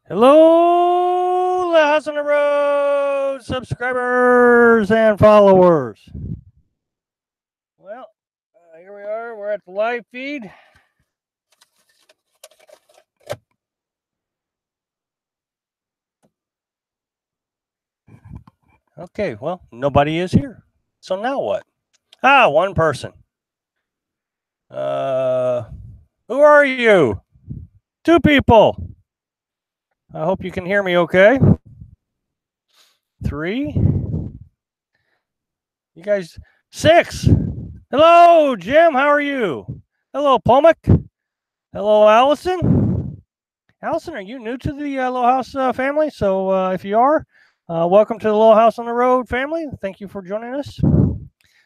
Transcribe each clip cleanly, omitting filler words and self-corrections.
Hello, the House on the Road subscribers and followers. Well, here we are. We're at the live feed. Okay, well, nobody is here. So now what? One person. Who are you? Two people. I hope you can hear me okay. Three. You guys, six. Hello, Jim. How are you? Hello, Pomick. Hello, Allison. Allison, are you new to the Little House family? So if you are, welcome to the Little House on the Road family. Thank you for joining us.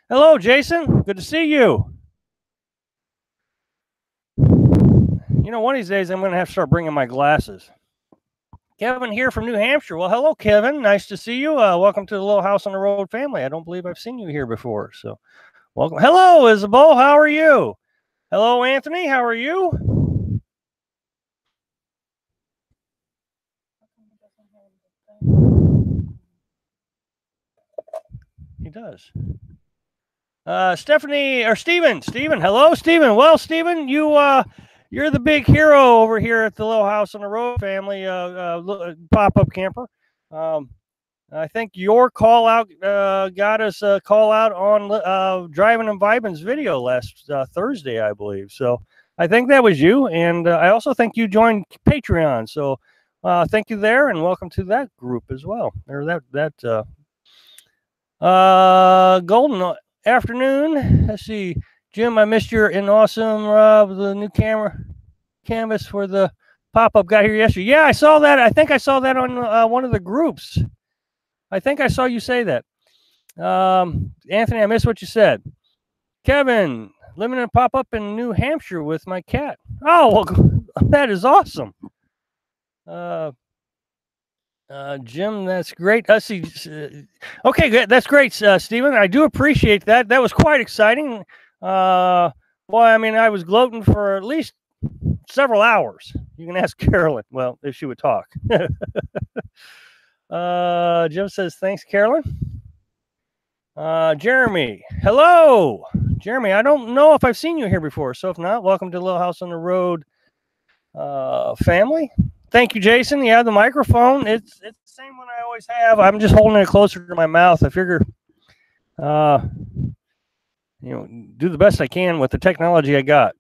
Hello, Jason. Good to see you. You know, one of these days I'm going to have to start bringing my glasses. Kevin here from New Hampshire. Well, hello, Kevin. Nice to see you. Welcome to the Little House on the Road family. I don't believe I've seen you here before. So welcome. Hello, Isabel. How are you? Hello, Anthony. How are you? He does. Stephanie or Steven. Hello, Steven. Well, Steven, you're the big hero over here at the Little House on the Road family pop-up camper. I think your call out got us a call out on Driving and Vibing's video last Thursday, I believe. So I think that was you, and I also think you joined Patreon. So thank you there, and welcome to that group as well. Or that golden afternoon. Let's see, Jim. I missed your awesome the new canvas for the pop-up got here yesterday. Yeah, I saw that. I think I saw that on one of the groups. I think I saw you say that. Anthony, I missed what you said. Kevin, living in a pop-up in New Hampshire with my cat. Oh, well, that is awesome. Jim, that's great. See, okay, that's great, Stephen. I do appreciate that. That was quite exciting. Well, I mean, I was gloating for at least several hours. You can ask Carolyn. Well, if she would talk. Jim says, thanks, Carolyn. Jeremy, hello. Jeremy, I don't know if I've seen you here before. So if not, welcome to Little House on the Road family. Thank you, Jason. You have the microphone. It's the same one I always have. I'm just holding it closer to my mouth. I figure, do the best I can with the technology I got.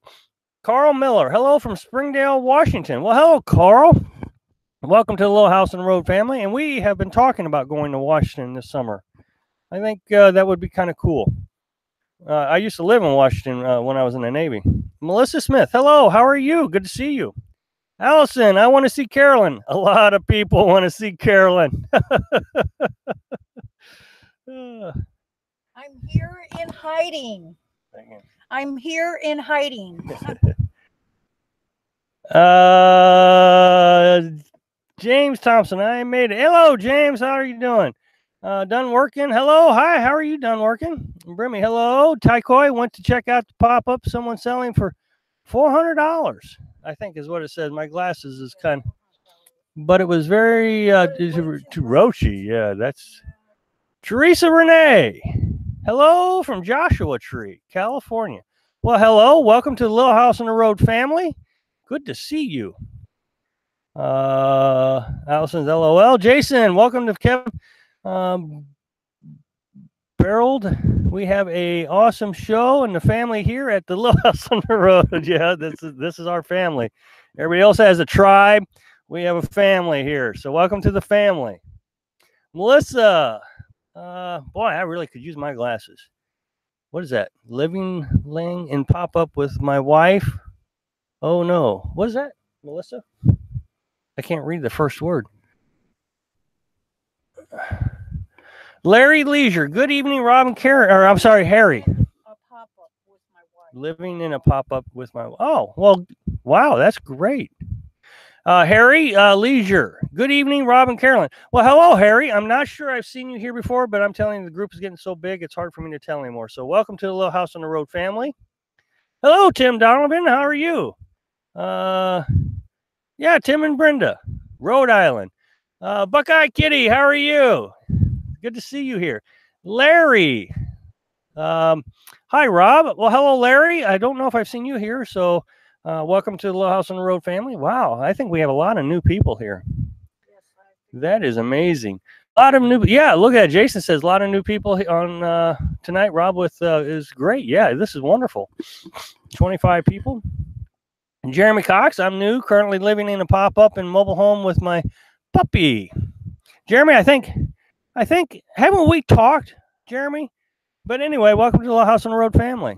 Carl Miller, hello from Springdale, Washington. Well, hello, Carl. Welcome to the Little House on the Road family. And we have been talking about going to Washington this summer. I think that would be kind of cool. I used to live in Washington when I was in the Navy. Melissa Smith, hello. How are you? Good to see you. Allison, I want to see Carolyn. A lot of people want to see Carolyn. I'm here in hiding. I'm here in hiding. James Thompson, I made it. Hello, James. How are you doing? Done working. Hello. Hi. How are you done working? Brimmy, hello. Taikoi went to check out the pop-up. Someone selling for $400. I think is what it says. My glasses is kind of, but it was very Rochi. Yeah, that's Teresa Renee. Hello from Joshua Tree, California. Well, hello. Welcome to the Little House on the Road family. Good to see you. Allison's LOL. Jason, welcome to Kevin. Harold, we have a awesome show and the family here at the Little House on the Road. Yeah, this is our family. Everybody else has a tribe. We have a family here. So welcome to the family. Melissa, boy, I really could use my glasses. What is that? Living in pop-up with my wife. Oh no, what is that, Melissa? I can't read the first word. Larry Leisure. Good evening, Robin Harry. A pop-up with my wife. Living in a pop-up with my. Oh, well, wow, that's great. Harry Leisure. Good evening, Robin Carolyn. Well, hello, Harry. I'm not sure I've seen you here before, but I'm telling you, the group is getting so big, it's hard for me to tell anymore. So welcome to the Little House on the Road family. Hello, Tim Donovan. How are you? Yeah, Tim and Brenda. Rhode Island. Buckeye Kitty, how are you? Good to see you here. Larry. Hi, Rob. Well, hello, Larry. I don't know if I've seen you here, so welcome to the Little House on the Road family. Wow, I think we have a lot of new people here. That is amazing. A lot of new, yeah. Look at that. Jason says a lot of new people on tonight. Rob with is great. Yeah, this is wonderful. 25 people. And Jeremy Cox. I'm new, currently living in a pop-up and mobile home with my puppy. Jeremy, I think, haven't we talked, Jeremy? But anyway, welcome to the Little House on the Road family.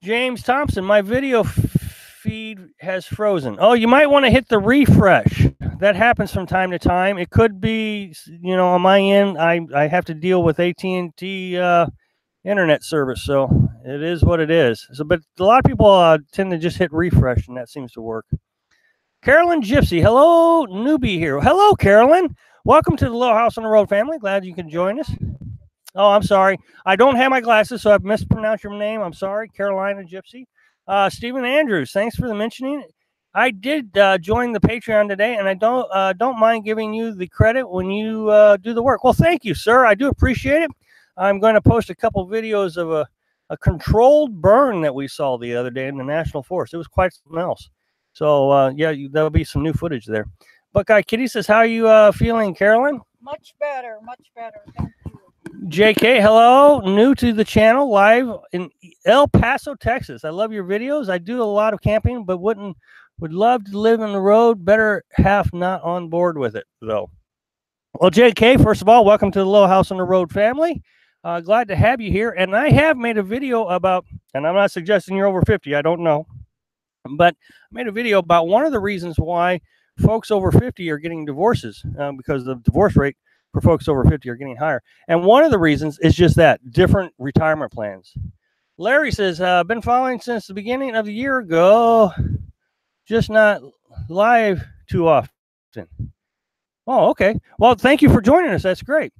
James Thompson, my video feed has frozen. Oh, you might want to hit the refresh. That happens from time to time. It could be, you know, on my end, I have to deal with AT&T internet service, so it is what it is. So, but a lot of people tend to just hit refresh, and that seems to work. Carolyn Gypsy, hello, newbie here. Hello, Carolyn. Welcome to the Little House on the Road family. Glad you can join us. Oh, I'm sorry. I don't have my glasses, so I've mispronounced your name. I'm sorry, Carolina Gypsy. Stephen Andrews, thanks for the mentioning. I did join the Patreon today, and I don't mind giving you the credit when you do the work. Well, thank you, sir. I do appreciate it. I'm going to post a couple videos of a controlled burn that we saw the other day in the National Forest. It was quite something else. So, yeah, there'll be some new footage there. Buckeye Kitty says, how are you feeling, Carolyn? Much better, much better. Thank you. JK, hello. New to the channel, live in El Paso, Texas. I love your videos. I do a lot of camping, but would love to live on the road. Better half not on board with it, though. Well, JK, first of all, welcome to the Little House on the Road family. Glad to have you here. And I have made a video about, and I'm not suggesting you're over 50, I don't know, but I made a video about one of the reasons why folks over 50 are getting divorces, because the divorce rate for folks over 50 are getting higher. And one of the reasons is just that, different retirement plans. Larry says, been following since the beginning of the year ago, just not live too often. Oh, okay. Well, thank you for joining us. That's great.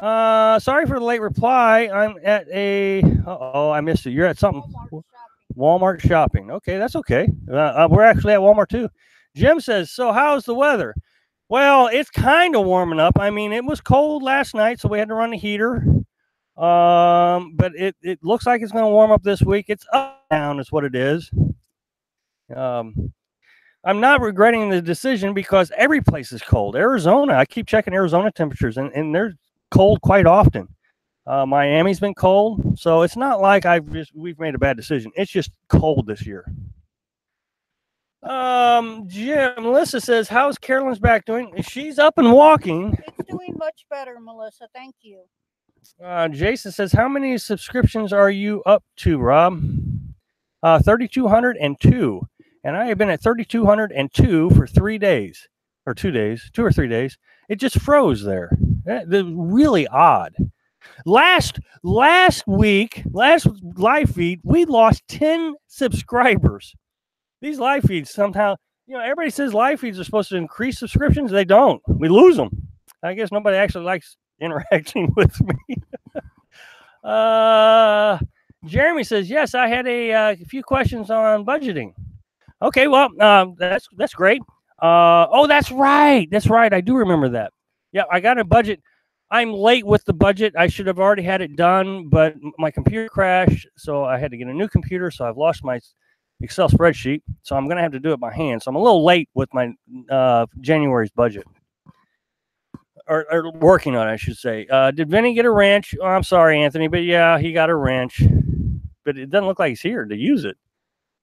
Sorry for the late reply. I'm at a, I missed it. You're at something. Walmart shopping. Okay, that's okay. We're actually at Walmart too. Jim says, so how's the weather? Well, it's kind of warming up. I mean, it was cold last night, so we had to run the heater. But it looks like it's going to warm up this week. It's up and down is what it is. I'm not regretting the decision because every place is cold. Arizona, I keep checking Arizona temperatures, and they're cold quite often. Miami's been cold, so it's not like we've made a bad decision. It's just cold this year. Jim, Melissa says, how's Carolyn's back doing? She's up and walking. It's doing much better, Melissa. Thank you. Jason says, how many subscriptions are you up to, Rob? 3,202. And I have been at 3,202 for 3 days, or 2 days, 2 or 3 days. It just froze there. Really odd. Last week, last live feed, we lost 10 subscribers. These live feeds somehow, you know, everybody says live feeds are supposed to increase subscriptions. They don't. We lose them. I guess nobody actually likes interacting with me. Jeremy says, yes, I had a few questions on budgeting. Okay, well, that's great. Oh, that's right. That's right. I do remember that. Yeah, I got a budget. I'm late with the budget. I should have already had it done, but my computer crashed, so I had to get a new computer, so I've lost my Excel spreadsheet, so I'm going to have to do it by hand. So I'm a little late with my January's budget. Or working on it, I should say. Did Vinny get a wrench? Oh, I'm sorry, Anthony, but yeah, he got a wrench. But it doesn't look like he's here to use it.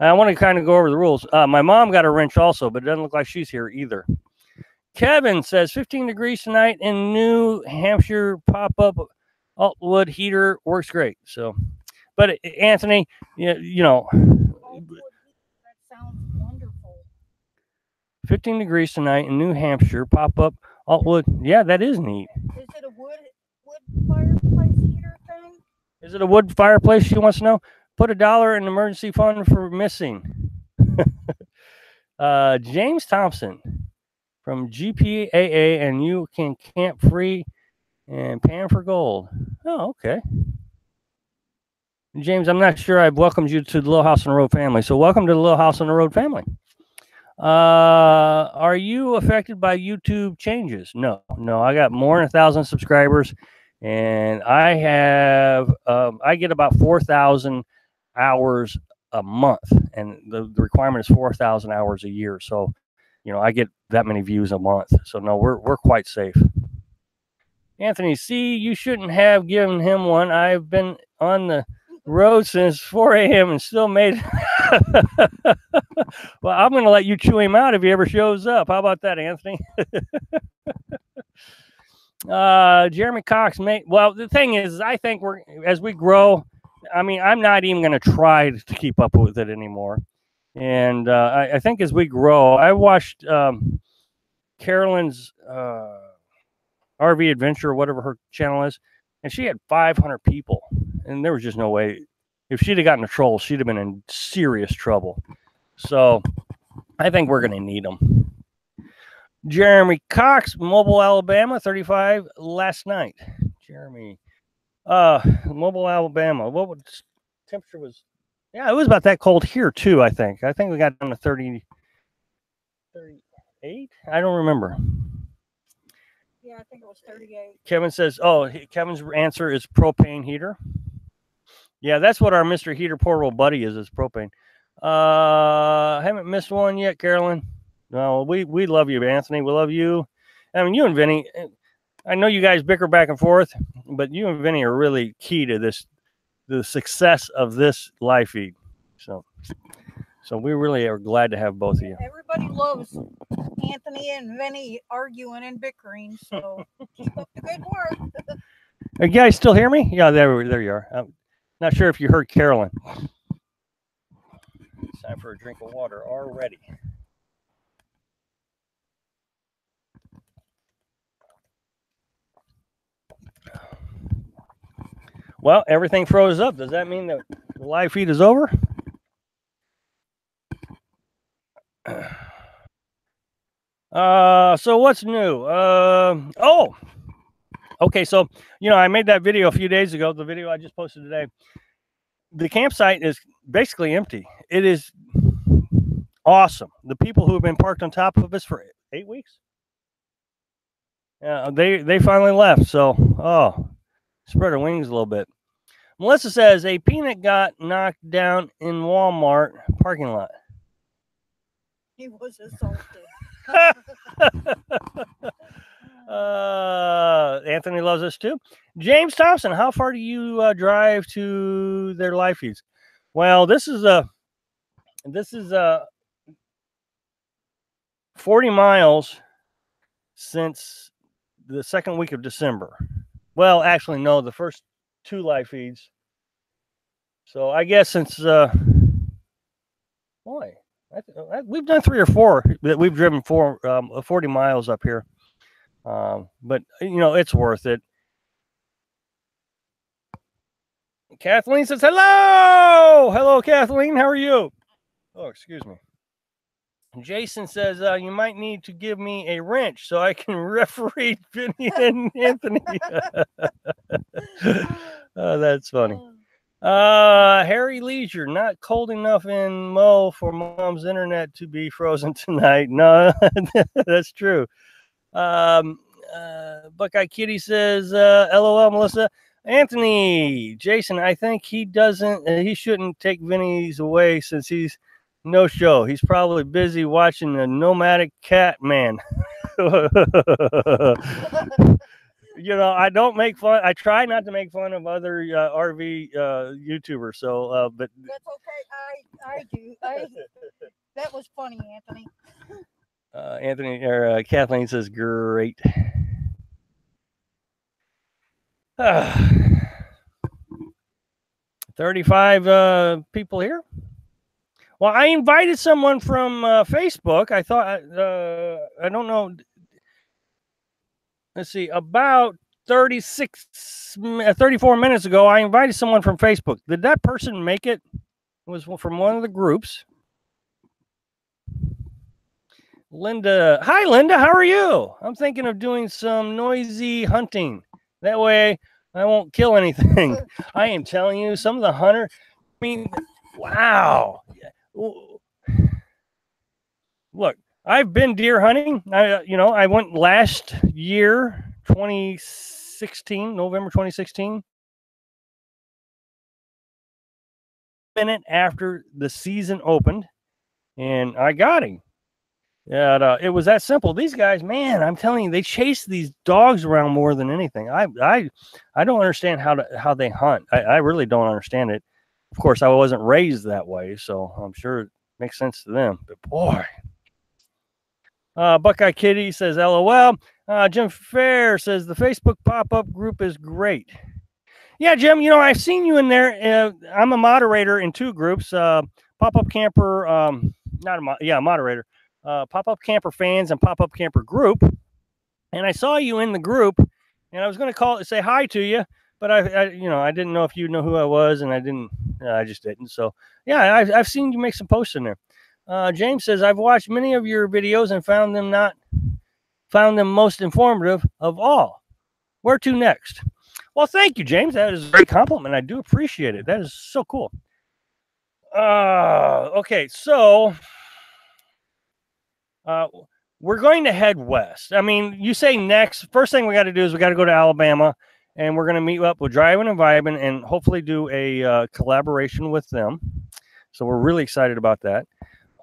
I want to kind of go over the rules. My mom got a wrench also, but it doesn't look like she's here either. Kevin says 15 degrees tonight in New Hampshire. Pop-up Altwood heater works great. So, but Anthony, you know, that sounds wonderful. 15 degrees tonight in New Hampshire. Pop-up Altwood. Yeah, that is neat. Is it a wood fireplace heater thing? Is it a wood fireplace? She wants to know. Put $1 in emergency fund for missing. James Thompson from GPAA, and you can camp free and pan for gold. Oh, okay. James, I'm not sure I've welcomed you to the Little House on the Road family. So welcome to the Little House on the Road family. Are you affected by YouTube changes? No. I got more than 1,000 subscribers, and I have I get about 4,000 hours a month, and the requirement is 4,000 hours a year. So, I get that many views a month. So no, we're quite safe. Anthony, see, you shouldn't have given him one. I've been on the road since 4 a.m. and still made it. Well, I'm going to let you chew him out if he ever shows up. How about that, Anthony? Jeremy Cox, well, the thing is, I think as we grow, I mean, I'm not even going to try to keep up with it anymore. And I think as we grow, I watched Carolyn's RV Adventure, or whatever her channel is, and she had 500 people, and there was just no way. If she'd have gotten a troll, she'd have been in serious trouble. So I think we're going to need them. Jeremy Cox, Mobile, Alabama, 35 last night. Jeremy, Mobile, Alabama. What temperature was? Yeah, it was about that cold here too, I think. I think we got down to 38. I don't remember. Yeah, I think it was 38. Kevin says, Kevin's answer is propane heater. Yeah, that's what our Mr. Heater portable buddy is propane. Haven't missed one yet, Carolyn. No, we love you, Anthony. We love you. I mean, you and Vinny, I know you guys bicker back and forth, but you and Vinny are really key to the success of this live feed. So we really are glad to have both of you. Everybody loves Anthony and Vinny arguing and bickering, so keep up the good work. You guys still hear me? Yeah, there you are. I'm not sure if you heard Carolyn. It's time for a drink of water already. Well, everything froze up. Does that mean that the live feed is over? So what's new? Okay. So, I made that video a few days ago, the video I just posted today. The campsite is basically empty. It is awesome. The people who have been parked on top of us for 8 weeks, they finally left. So, spread our wings a little bit. Melissa says a peanut got knocked down in Walmart parking lot. He was assaulted. Anthony loves us too. James Thompson, how far do you drive to their live feeds? Well, this is 40 miles since the second week of December. Well, actually, no, the first 2 live feeds. So I guess since we've done 3 or 4 that we've driven 40 miles up here. But it's worth it. Kathleen says hello, Kathleen. How are you? Oh, excuse me. Jason says you might need to give me a wrench so I can referee Vinny and Anthony. Oh, that's funny. Harry Leisure, not cold enough in Mo for Mom's internet to be frozen tonight. No, that's true. Buckeye Kitty says, LOL, Melissa. Anthony, Jason, I think he shouldn't take Vinny's away since he's no show. He's probably busy watching the nomadic cat man. I don't make fun. I try not to make fun of other RV YouTubers. So, but that's okay. I do. That was funny, Anthony. Anthony or Kathleen says great. 35 people here. Well, I invited someone from Facebook. I thought I don't know. Let's see, about 34 minutes ago, I invited someone from Facebook. Did that person make it? It was from one of the groups. Linda. Hi, Linda. How are you? I'm thinking of doing some noisy hunting. That way I won't kill anything. I am telling you, some of the hunter. I mean, wow. Look, I've been deer hunting. I went last year, 2016, November 2016. Minute after the season opened, and I got him. And it was that simple. These guys, man, I'm telling you, they chase these dogs around more than anything. I don't understand how they hunt. I really don't understand it. Of course, I wasn't raised that way, so I'm sure it makes sense to them. But boy, Buckeye Kitty says, "LOL." Jim Fair says the Facebook pop-up group is great. Yeah, Jim, I've seen you in there. I'm a moderator in two groups. Pop-up camper, moderator. Pop-up camper fans and pop-up camper group. And I saw you in the group, and I was going to call it, say hi to you, but I didn't know if you know who I was, and I just didn't. So yeah, I've seen you make some posts in there. James says, I've watched many of your videos and found them most informative of all. Where to next? Well, thank you, James. That is a great compliment. I do appreciate it. That is so cool. Okay, so we're going to head west. I mean, you say next. First thing we got to do is we got to go to Alabama, and we're going to meet up with Driving and Vibing and hopefully do a collaboration with them. So we're really excited about that.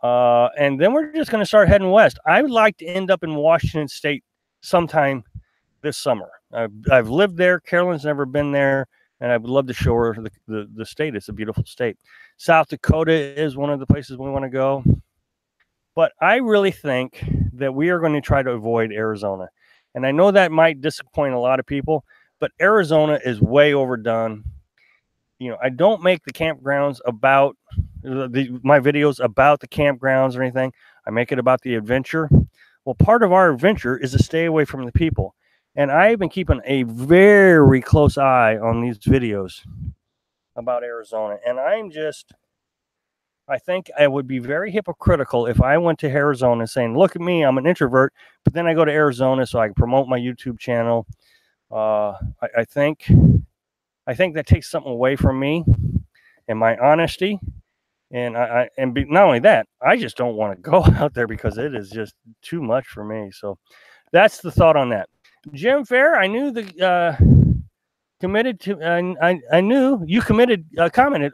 And then we're just going to start heading west. I would like to end up in Washington State sometime this summer. I've lived there. Carolyn's never been there, and I would love to show her the state. It's a beautiful state. South Dakota is one of the places we want to go. But I really think that we are going to try to avoid Arizona. And I know that might disappoint a lot of people, but Arizona is way overdone. I don't make the campgrounds about my videos about the campgrounds or anything. I make it about the adventure. Well, part of our adventure is to stay away from the people. And I've been keeping a very close eye on these videos about Arizona. And I think I would be very hypocritical if I went to Arizona saying, look at me, I'm an introvert, but then I go to Arizona so I can promote my YouTube channel. I think that takes something away from me and my honesty. And not only that, I just don't want to go out there because it is just too much for me. So that's the thought on that. Jim Fair, I knew committed to. I knew you commented.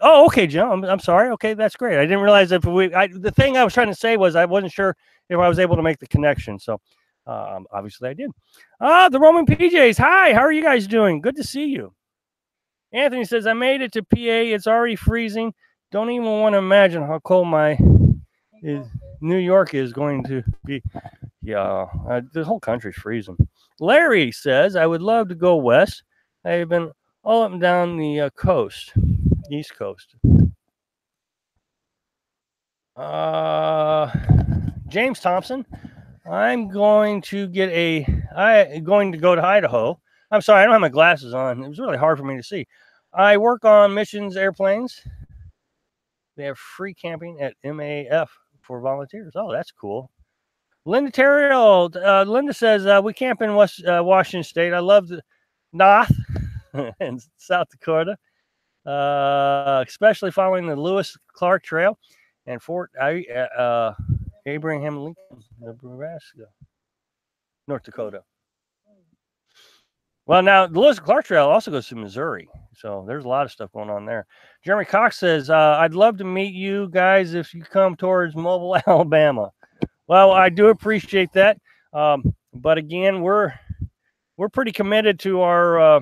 Oh, okay, Jim. I'm sorry. Okay, that's great. I didn't realize that the thing I was trying to say was I wasn't sure if I was able to make the connection. So obviously I did. The Roman PJs. Hi, how are you guys doing? Good to see you. Anthony says I made it to PA. It's already freezing. Don't even want to imagine how cold New York is going to be. Yeah, the whole country's freezing. Larry says, I would love to go west. I've been all up and down the coast, East Coast. James Thompson, I'm going to go to Idaho. I'm sorry, I don't have my glasses on. It was really hard for me to see. I work on missions airplanes. They have free camping at MAF for volunteers. Oh, that's cool. Linda Terrill, Linda says, we camp in Washington State. I love the North and South Dakota, especially following the Lewis Clark Trail and Fort Abraham Lincoln, Nebraska, North Dakota. Well, now the Lewis Clark Trail also goes to Missouri, so there's a lot of stuff going on there. Jeremy Cox says, I'd love to meet you guys if you come towards Mobile, Alabama. Well, I do appreciate that, but again, we're pretty committed to our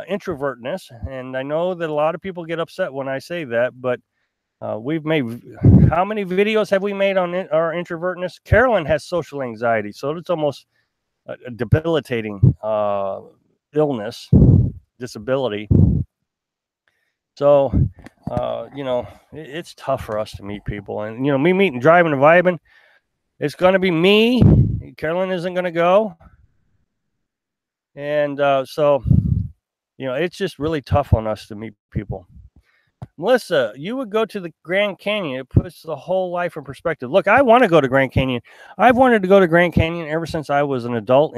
introvertness, and I know that a lot of people get upset when I say that, but we've made how many videos have we made on our introvertness? Carolyn has social anxiety, so it's almost a debilitating illness, disability. So, it's tough for us to meet people, and me meeting, driving, and vibing. It's going to be me. Carolyn isn't going to go, and so it's just really tough on us to meet people. Melissa, you would go to the Grand Canyon. It puts the whole life in perspective. Look, I want to go to Grand Canyon. I've wanted to go to Grand Canyon ever since I was an adult.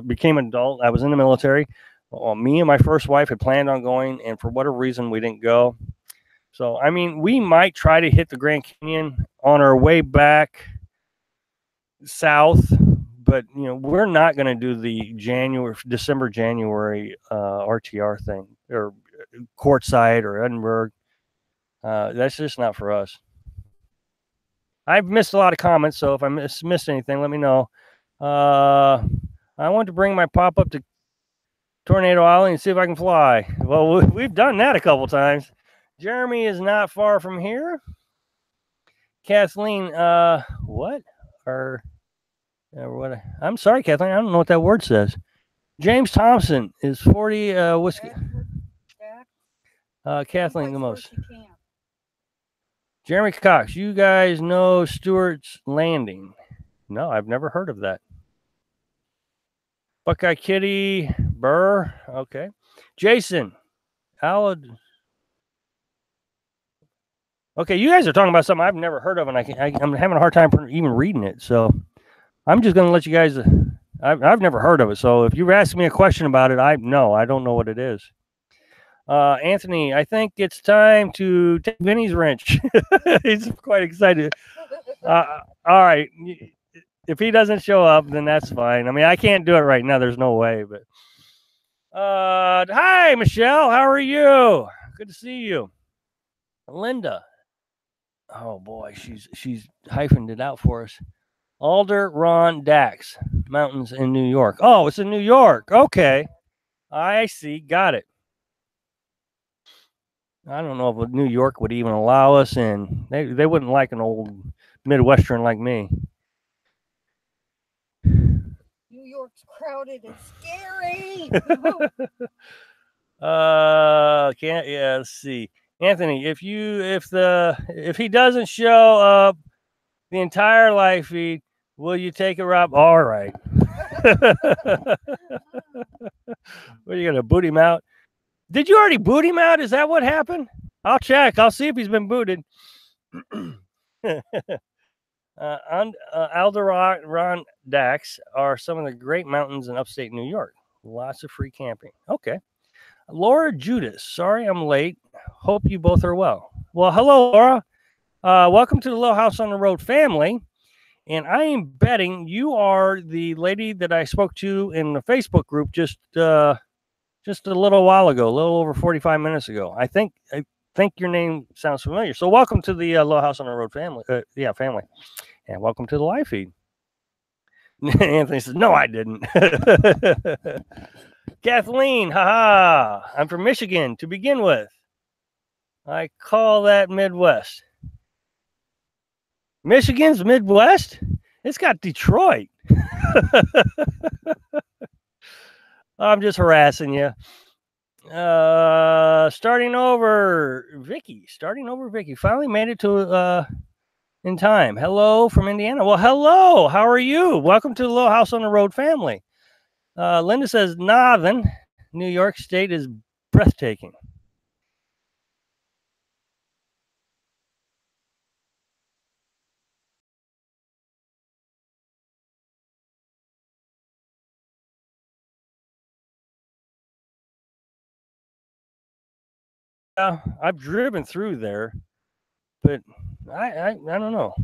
Became an adult. I was in the military. Well, me and my first wife had planned on going, and for whatever reason, we didn't go. So, I mean, we might try to hit the Grand Canyon on our way back south, but we're not going to do the December, January RTR thing or Quartzsite or Edinburgh. That's just not for us. I've missed a lot of comments, so if I missed anything, let me know. I want to bring my pop up to Tornado Island and see if I can fly. Well, we've done that a couple times. Jeremy is not far from here. Kathleen, what? What? I'm sorry, Kathleen. I don't know what that word says. James Thompson is 40 whiskey. Kathleen, the most. Jeremy Cox, you guys know Stewart's Landing? No, I've never heard of that. Buckeye Kitty, Burr. Okay. Jason, Alad. Okay, you guys are talking about something I've never heard of, and I'm having a hard time even reading it. So I'm just going to let you guys. I've never heard of it. So if you ask me a question about it, I don't know what it is. Anthony, I think it's time to take Vinny's wrench. He's quite excited. All right. If he doesn't show up, then that's fine. I mean, I can't do it right now. There's no way. But hi, Michelle. How are you? Good to see you. Linda. Oh boy, she's hyphened it out for us. Alder Ron Dax Mountains in New York. Oh, it's in New York. Okay, I see. Got it. I don't know if New York would even allow us in. They wouldn't like an old Midwestern like me. New York's crowded and scary. Let's see. Anthony, if he doesn't show up the entire live feed, will you take it, Rob? All right. What are you gonna boot him out? Did you already boot him out? Is that what happened? I'll check. I'll see if he's been booted. Alderon Dax are some of the great mountains in upstate New York. Lots of free camping. Okay. Laura Judas, sorry I'm late. Hope you both are well. Well, hello, Laura. Welcome to the Little House on the Road family. And I am betting you are the lady that I spoke to in the Facebook group just a little while ago, a little over 45 minutes ago. I think your name sounds familiar. So welcome to the Little House on the Road family. Family. And welcome to the live feed. Anthony says, no, I didn't. Kathleen, haha. I'm from Michigan to begin with. I call that Midwest. Michigan's Midwest? It's got Detroit. I'm just harassing you. Starting over Vicky. Finally made it to in time. Hello from Indiana. Well, hello. How are you? Welcome to the Little House on the Road family. Linda says, Northern New York State is breathtaking. I've driven through there, but I don't know.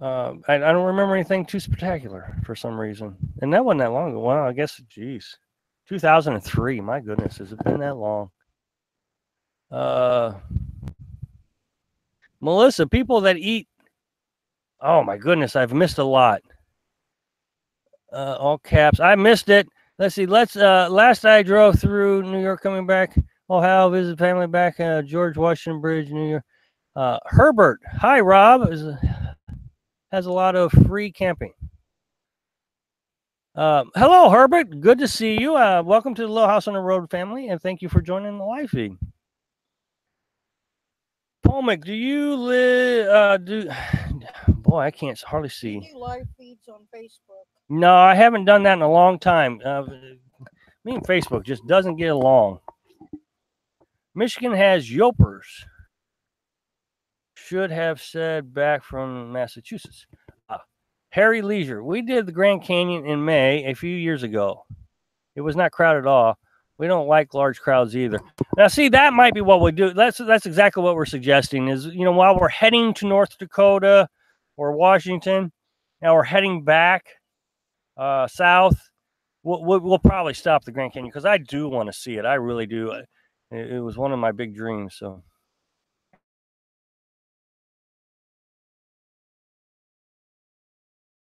I don't remember anything too spectacular for some reason. And that wasn't that long ago. Well, I guess, geez. 2003. My goodness, has it been that long? Melissa, people that eat. Oh, my goodness, I've missed a lot. All caps. I missed it. Let's see. Last I drove through New York coming back. Ohio, visit family back George Washington Bridge, New York. Herbert. Hi, Rob. Has a lot of free camping. Hello, Herbert. Good to see you. Welcome to the Little House on the Road family, and thank you for joining the live feed. Polmick, do you live? Boy, I can't hardly see. Do live feeds on Facebook? No, I haven't done that in a long time. Me and Facebook just doesn't get along. Michigan has Yopers. Should have said back from Massachusetts. Harry Leisure. We did the Grand Canyon in May a few years ago. It was not crowded at all. We don't like large crowds either. Now, see, that might be what we do. That's exactly what we're suggesting is, while we're heading to North Dakota or Washington, now we're heading back south, we'll probably stop the Grand Canyon because I do want to see it. I really do. It was one of my big dreams. So.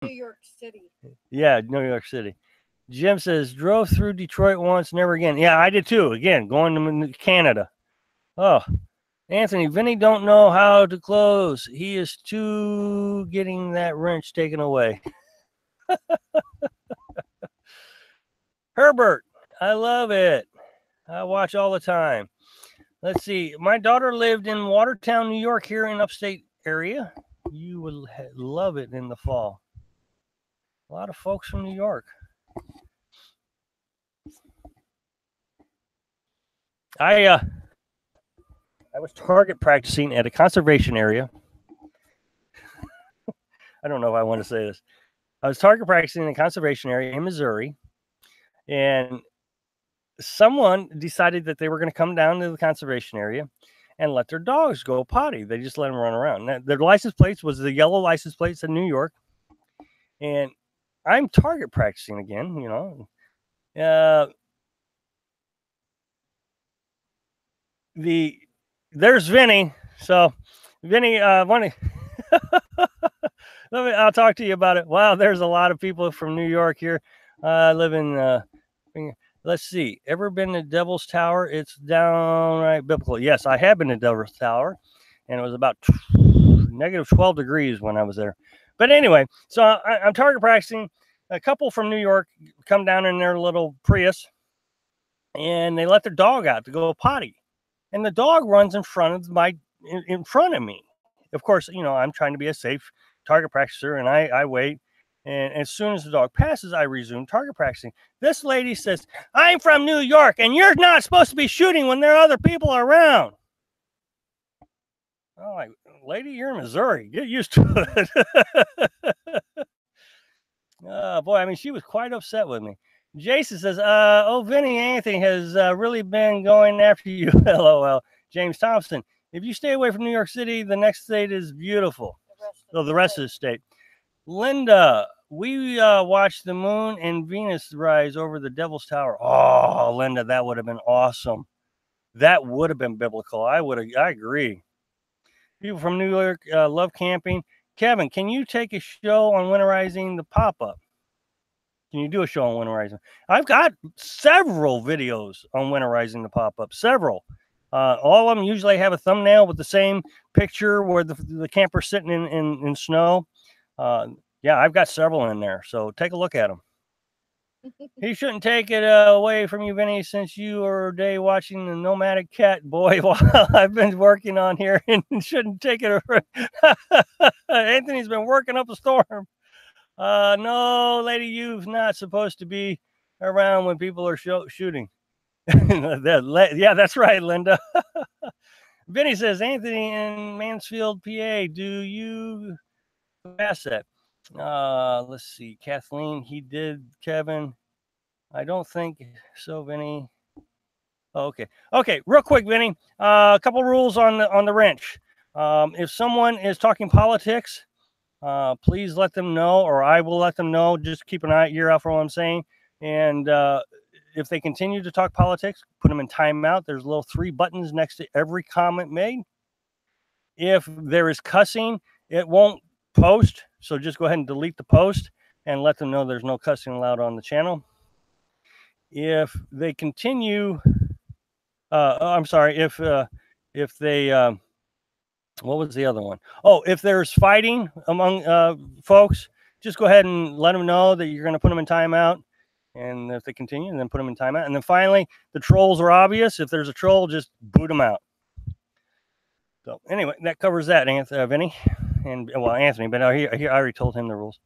New York City. Yeah, New York City. Jim says, drove through Detroit once, never again. Yeah, I did too. Again, going to Canada. Oh, Anthony, Vinny don't know how to close. He is too getting that wrench taken away. Herbert, I love it. I watch all the time. Let's see. My daughter lived in Watertown, New York, here in upstate area. You will love it in the fall. A lot of folks from New York. I was target practicing at a conservation area. I don't know if I want to say this. I was target practicing in a conservation area in Missouri, and someone decided that they were going to come down to the conservation area and let their dogs go potty. They just let them run around. Now, their license plates was the yellow license plates in New York, and I'm target practicing again, there's Vinny. So Vinny, I'll talk to you about it. Wow, there's a lot of people from New York here. I live in let's see. Ever been to Devil's Tower? It's downright biblical. Yes, I have been to Devil's Tower, and it was about negative 12 degrees when I was there. But anyway, so I'm target practicing. A couple from New York come down in their little Prius, and they let their dog out to go potty. And the dog runs in front of me. Of course, I'm trying to be a safe target practicer, and I wait. And as soon as the dog passes, I resume target practicing. This lady says, I'm from New York, and you're not supposed to be shooting when there are other people around. I'm like, lady, you're in Missouri. Get used to it. Oh, boy, I mean, she was quite upset with me. Jason says, Vinny Anthony has really been going after you. LOL. James Thompson, if you stay away from New York City, the next state is beautiful. The rest of the state. Linda, we watched the moon and Venus rise over the Devil's Tower. Oh, Linda, that would have been awesome. That would have been biblical. I agree. People from New York love camping. Kevin, can you take a show on winterizing the pop-up? Can you do a show on winterizing? I've got several videos on winterizing the pop-up. Several. All of them usually have a thumbnail with the same picture where the camper's sitting in snow. Yeah, I've got several in there. So take a look at them. He shouldn't take it away from you, Vinny, since you are day watching the nomadic cat boy while I've been working on here, and shouldn't take it away. Anthony's been working up a storm. No, lady, you're not supposed to be around when people are shooting. Yeah, that's right, Linda. Vinny says, Anthony in Mansfield, PA, do you pass that? Let's see. Kathleen, he did. Kevin, I don't think so, Vinny. Oh, okay. Okay, real quick, Vinny. A couple rules on the wrench. If someone is talking politics, please let them know, or I will let them know. Just keep an ear out for what I'm saying. And if they continue to talk politics, put them in timeout. There's little 3 buttons next to every comment made. If there is cussing, it won't post. So just go ahead and delete the post and let them know there's no cussing allowed on the channel. If they continue, I'm sorry, if they, what was the other one? Oh, if there's fighting among folks, just go ahead and let them know that you're going to put them in timeout. And if they continue, then put them in timeout. And then finally, the trolls are obvious. If there's a troll, just boot them out. So anyway, that covers that, Vinny. And, well, Anthony, but I already told him the rules.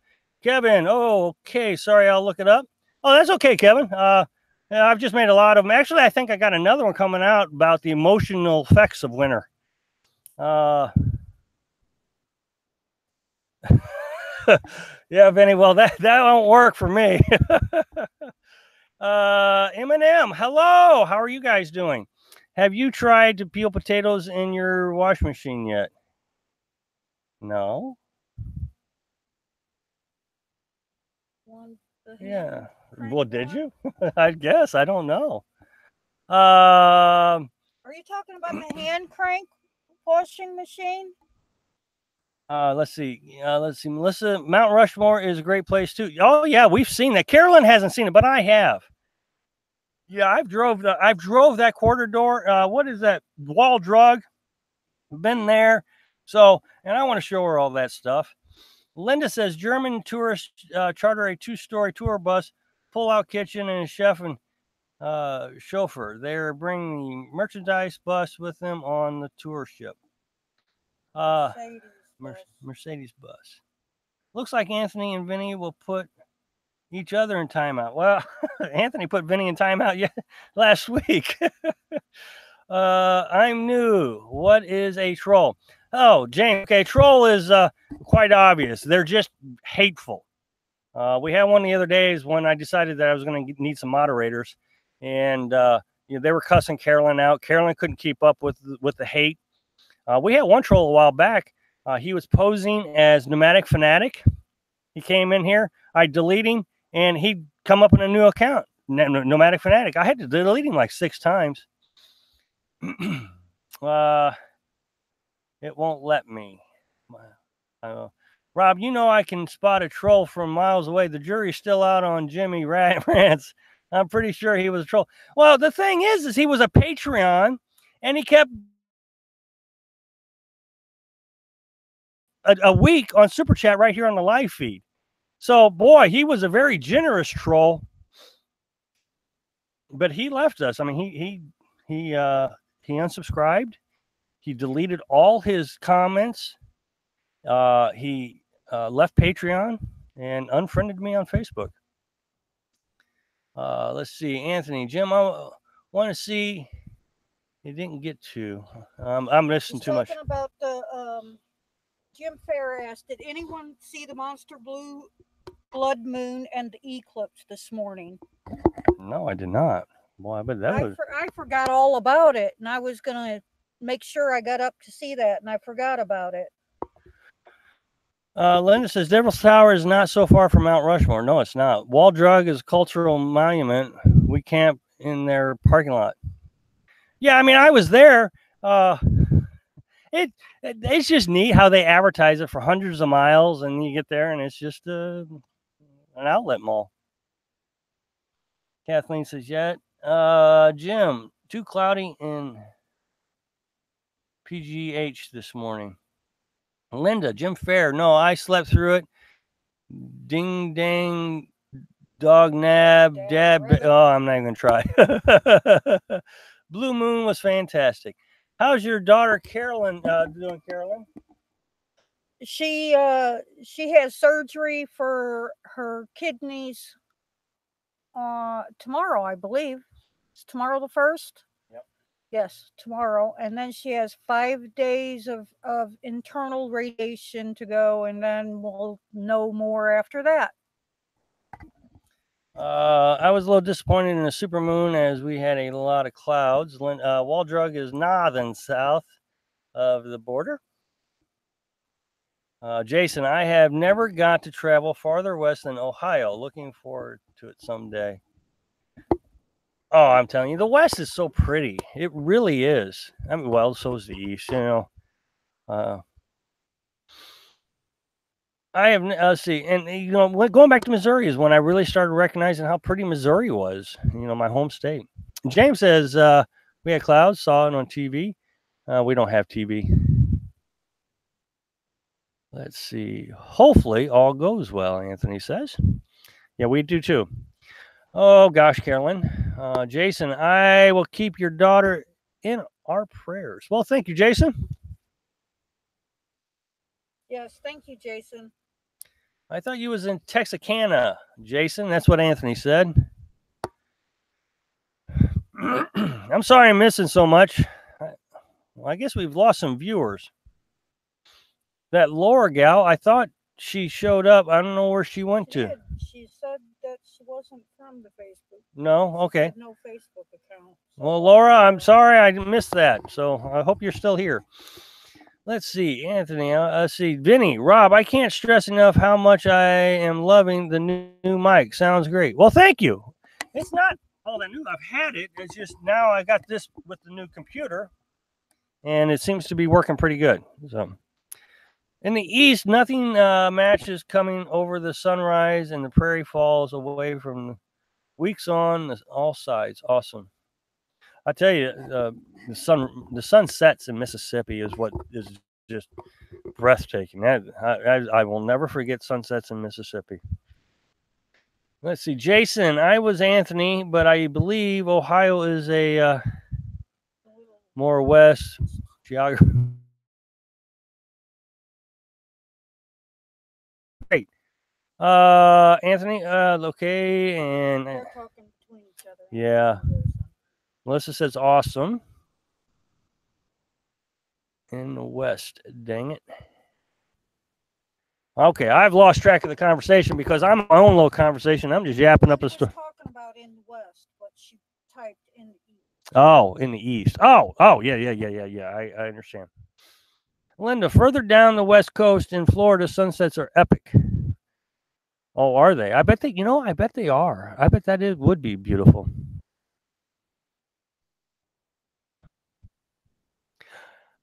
Kevin, oh, okay, sorry, I'll look it up. Oh, that's okay, Kevin. I've just made a lot of them. Actually, I think I got another one coming out about the emotional effects of winter. Yeah, Vinny. Well, that won't work for me. Eminem, hello. How are you guys doing? Have you tried to peel potatoes in your wash machine yet? No. Yeah. Well, did you? I guess. I don't know. Are you talking about the hand crank washing machine? Let's see. Melissa, Mount Rushmore is a great place too. Oh yeah, we've seen that. Carolyn hasn't seen it, but I have. Yeah, I've drove that quarter door. What is that? Wall drug. Been there. So, and I want to show her all that stuff. Linda says German tourists charter a 2-story tour bus, pull-out kitchen, and a chef and chauffeur. They're bringing the merchandise bus with them on the tour ship. Mercedes bus. Looks like Anthony and Vinny will put each other in timeout. Well, Anthony put Vinny in timeout last week. I'm new. What is a troll? Oh, James. Okay, troll is quite obvious. They're just hateful. We had one the other days when I decided that I was going to need some moderators, and they were cussing Carolyn out. Carolyn couldn't keep up with the hate. We had one troll a while back. He was posing as Nomadic Fanatic. He came in here. I delete him, and he'd come up in a new account, Nomadic Fanatic. I had to delete him like 6 times. It won't let me. Rob, I can spot a troll from miles away. The jury's still out on Jimmy Rants. I'm pretty sure he was a troll. Well, the thing is he was a Patreon, and he kept a week on Super Chat right here on the live feed. So, boy, he was a very generous troll. But he left us. I mean, he unsubscribed. He deleted all his comments. He left Patreon and unfriended me on Facebook. Let's see, Anthony, Jim, I want to see. He didn't get to. I'm listening too much. Talking about the Jim Fair asked, did anyone see the monster blue blood moon and the eclipse this morning? No, I did not. Boy, but I forgot all about it, and I was gonna make sure I got up to see that, and I forgot about it. Linda says Devil's Tower is not so far from Mount Rushmore. No, it's not. Wall Drug is a cultural monument. We camp in their parking lot. Yeah, I mean, I was there. It's just neat how they advertise it for hundreds of miles, and you get there, and it's just an outlet mall. Kathleen says, "Yet, Jim, too cloudy in PGH this morning." Linda, Jim Fair. No, I slept through it. Ding dang, dog nab, dab. Oh, I'm not even gonna try. Blue Moon was fantastic. How's your daughter Carolyn doing, Carolyn? She has surgery for her kidneys tomorrow, I believe. It's tomorrow the 1st? Yep. Yes, tomorrow. And then she has 5 days of internal radiation to go, and then we'll know more after that. I was a little disappointed in the supermoon as we had a lot of clouds. Wall Drug is northern south of the border. Jason, I have never got to travel farther west than Ohio. Looking forward to it someday. Oh, I'm telling you, the West is so pretty. It really is. I mean, well, so is the East, I have, let's see, and going back to Missouri is when I really started recognizing how pretty Missouri was, my home state. James says, we had clouds, saw it on TV. We don't have TV. Let's see. Hopefully all goes well, Anthony says. Yeah, we do too. Oh, gosh, Carolyn. Jason, I will keep your daughter in our prayers. Well, thank you, Jason. Yes, thank you, Jason. I thought you was in Texarkana, Jason. That's what Anthony said. I'm sorry I'm missing so much. Well, I guess we've lost some viewers. That Laura gal, I thought she showed up. I don't know where she went to. She said that she wasn't from the Facebook. No? Okay. She had no Facebook account. So well, Laura, I'm sorry I missed that. So I hope you're still here. Let's see, Anthony. Let's see, Vinny, Rob. I can't stress enough how much I am loving the new mic. Sounds great. Well, thank you. It's not all that new. I've had it. It's just now I got this with the new computer, and it seems to be working pretty good. So, in the east, nothing matches coming over the sunrise and the prairie falls away from the weeks on all sides. Awesome. I tell you, the sun sets in Mississippi is what is just breathtaking. That I will never forget sunsets in Mississippi. Let's see, Jason. I was Anthony, but I believe Ohio is a more west geography. Great, Anthony. Okay, and they're talking between each other. Yeah. Melissa says awesome. In the west, dang it. Okay, I've lost track of the conversation because I'm my own little conversation. I'm just yapping up a story. Talking about in the west, but she typed in the east. Oh, in the east. Oh, yeah. I understand. Linda, further down the west coast in Florida, sunsets are epic. Oh, are they? I bet they. I bet they are. I bet that it would be beautiful.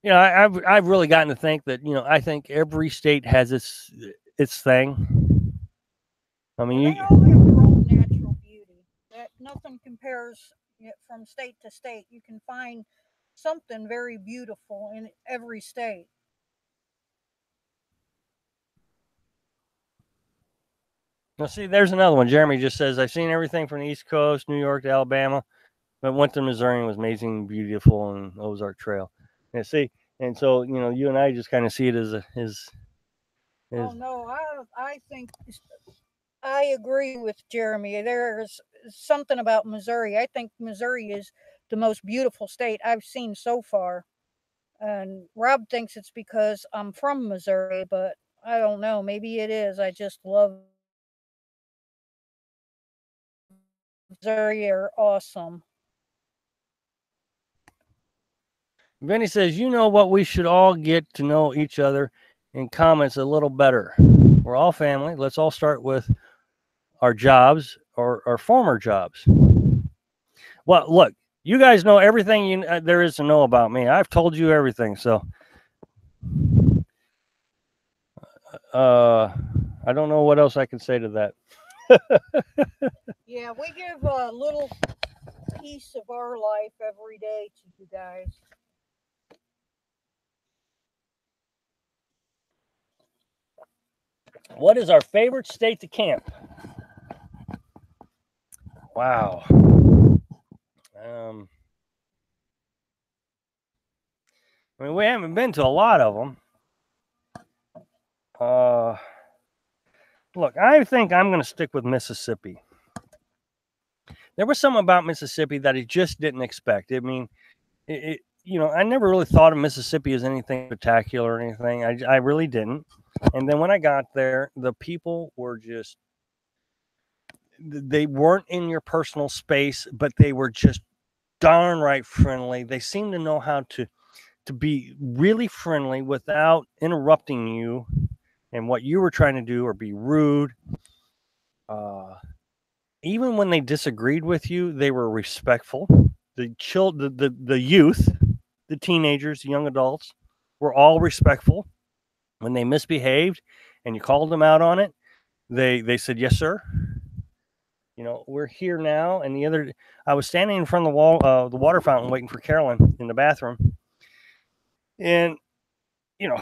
I've really gotten to think that I think every state has its thing. I mean, they all have their own natural beauty. That nothing compares from state to state. You can find something very beautiful in every state. Now, see, there's another one. Jeremy just says, I've seen everything from the East Coast, New York to Alabama, but went to Missouri and was amazing, beautiful, and Ozark Trail. And see, and so you and I just kind of see it as Oh no, I think I agree with Jeremy. There's something about Missouri. I think Missouri is the most beautiful state I've seen so far. And Rob thinks it's because I'm from Missouri, but I don't know. Maybe it is. I just love Missouri. Are awesome. Vinny says, what we should all get to know each other in comments a little better. We're all family. Let's all start with our jobs or our former jobs. Well, look, you guys know everything there is to know about me. I've told you everything. So I don't know what else I can say to that. Yeah, we give a little piece of our life every day to you guys. What is our favorite state to camp? Wow. I mean, we haven't been to a lot of them. Look, I think I'm going to stick with Mississippi. There was something about Mississippi that I just didn't expect. I mean, I never really thought of Mississippi as anything spectacular or anything. I really didn't. And then when I got there, the people were just, they weren't in your personal space, but they were just darn right friendly. They seemed to know how to be really friendly without interrupting you and what you were trying to do or be rude. Even when they disagreed with you, they were respectful. The youth, the teenagers, the young adults were all respectful. When they misbehaved and you called them out on it, they said, yes, sir. We're here now. And I was standing in front of the water fountain waiting for Carolyn in the bathroom. And,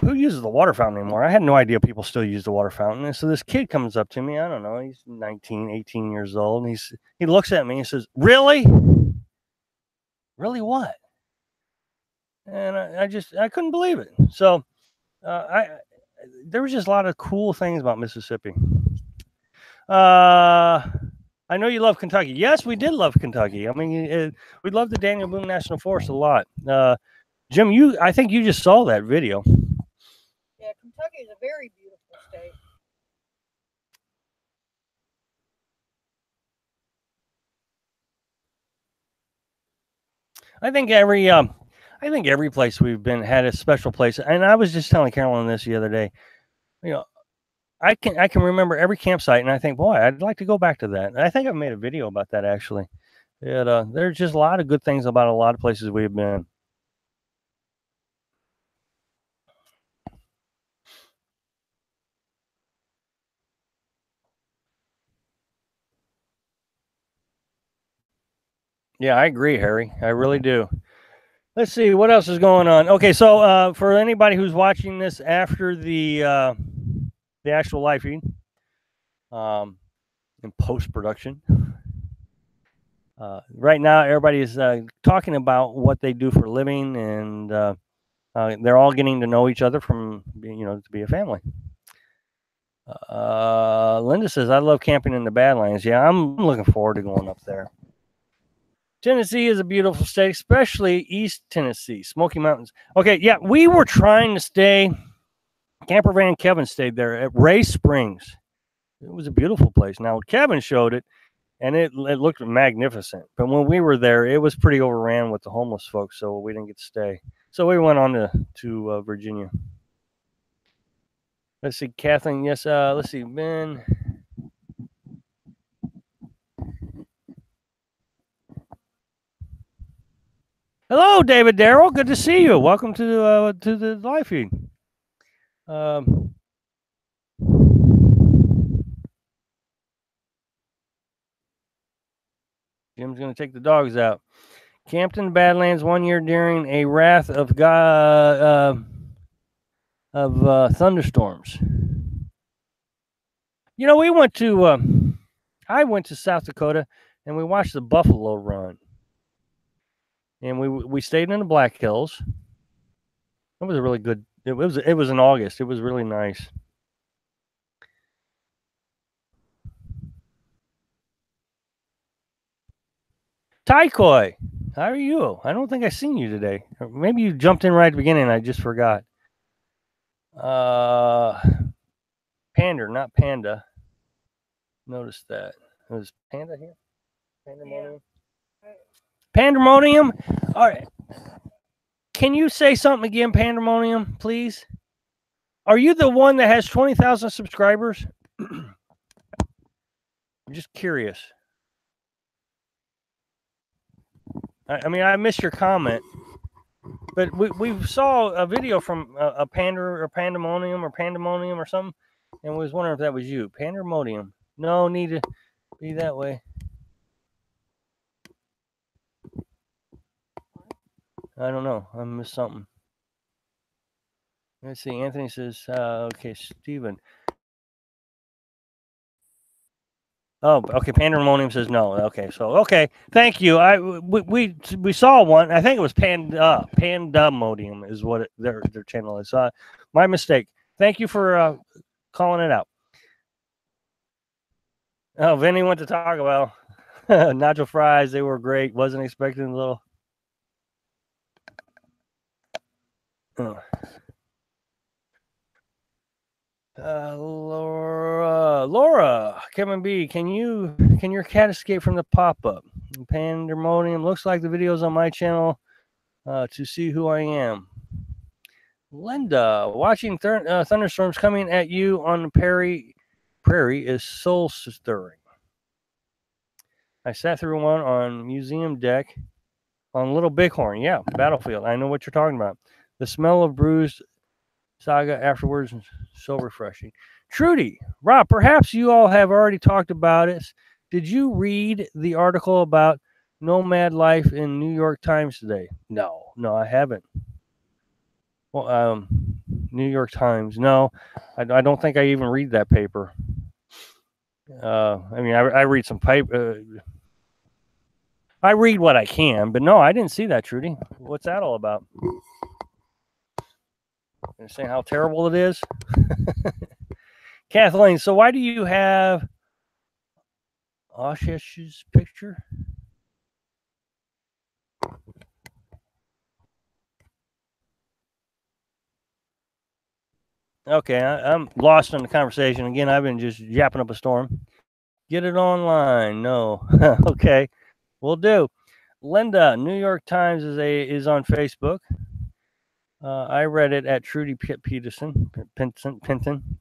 who uses the water fountain anymore? I had no idea people still use the water fountain. And so this kid comes up to me. I don't know. He's 19, 18 years old. And he looks at me and says, really? Really what? And I couldn't believe it. So there was just a lot of cool things about Mississippi. I know you love Kentucky. Yes, we did love Kentucky. I mean, we love the Daniel Boone National Forest a lot. Jim, I think you just saw that video. Yeah, Kentucky is a very beautiful state. I think every place we've been had a special place. And I was just telling Carolyn this the other day. You know, I can remember every campsite, and I think, boy, I'd like to go back to that. And I think I've made a video about that actually. There's just a lot of good things about a lot of places we've been. Yeah, I agree, Harry. I really do. Let's see what else is going on. Okay, so for anybody who's watching this after the actual live feed, in post production, right now everybody is talking about what they do for a living, and they're all getting to know each other from to be a family. Linda says, "I love camping in the Badlands." Yeah, I'm looking forward to going up there. Tennessee is a beautiful state, especially East Tennessee, Smoky Mountains. Okay, yeah, we were trying to stay. Camper van Kevin stayed there at Ray Springs. It was a beautiful place. Now Kevin showed it, and it looked magnificent. But when we were there, it was pretty overran with the homeless folks, so we didn't get to stay. So we went on to Virginia. Let's see, Kathleen. Yes. Let's see, Ben. Hello, David Darrell. Good to see you. Welcome to the live feed. Jim's going to take the dogs out. Camped in the Badlands one year during a wrath of God thunderstorms. We went to. I went to South Dakota, and we watched the buffalo run. And we stayed in the Black Hills. It was a really good. It was in August. It was really nice. Taikoi, how are you? I don't think I've seen you today. Or maybe you jumped in right at the beginning and I just forgot. Pander, not panda. Notice that. Was panda here? Pandemonium? Yeah. Pandemonium? All right. Can you say something again, Pandemonium, please? Are you the one that has 20,000 subscribers? I'm just curious. I mean, I missed your comment, but we saw a video from a Pander or Pandemonium or something, and we was wondering if that was you. Pandemonium. No need to be that way. I don't know. I missed something. Let's see. Anthony says, okay, Steven. Oh, okay. Pandemonium says no. Okay, so okay. Thank you. We saw one. I think it was Pandemonium is what their channel is. My mistake. Thank you for calling it out. Oh, Vinny went to Taco Bell. Nacho fries. They were great. Wasn't expecting a little. Laura, Kevin B, can your cat escape from the pop-up? Pandemonium looks like the videos on my channel to see who I am. Linda, watching thunderstorms coming at you on the prairie is soul stirring. I sat through one on museum deck on Little Bighorn. Yeah, Battlefield. I know what you're talking about. The smell of bruised saga afterwards is so refreshing. Trudy, Rob, perhaps you all have already talked about it. Did you read the article about nomad life in New York Times today? No, I haven't. Well, New York Times. No, I don't think I even read that paper. I mean, I read some paper. I read what I can, but no, I didn't see that, Trudy. What's that all about? They're saying how terrible it is. Kathleen, so why do you have Oshish's picture? Okay, I'm lost in the conversation. Again, I've been just yapping up a storm. Get it online. No. Okay, we'll do. Linda, New York Times is on Facebook. I read it at Trudy Peterson, Pinton.